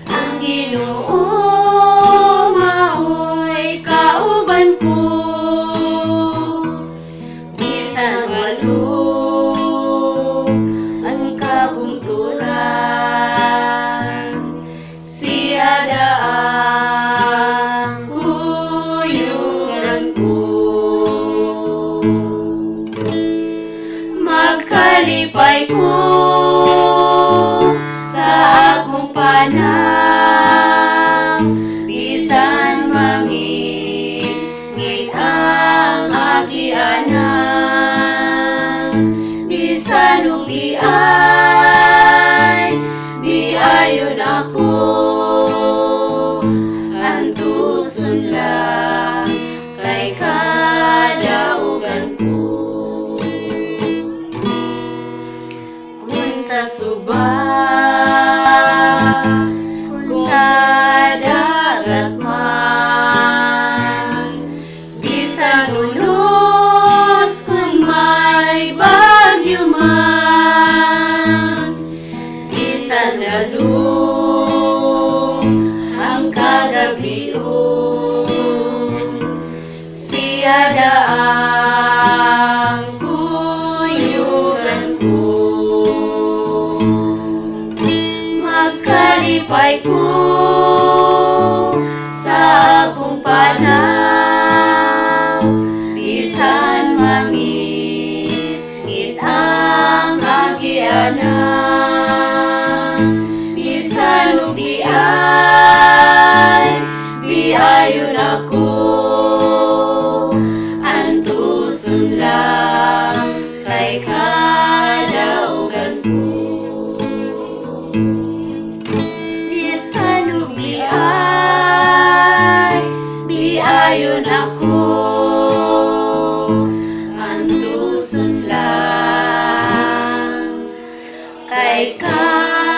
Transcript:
Ang Ginoo mao'y kauban ko, bisan walog ang kabungturan, siya daang kuyugan ko. Magkalipay ko sa akong panang, bisan mangit ang agianan, bisan ugi ay biayon ako, antuson lang kay kadaugan ko. Kung sa suba, kung sa dagat man, bisan unos kung may bagyo man, bisan lalong ang kagabion, siya daang kuyugan ko. Magkalipay ko sa akong panang, bisan mangit ang agianan, bisan ugi ay biayon ako, antuson lang kay kadaugan ko. Bisan ugi ay biayon ako, antuson lang kay kadaugan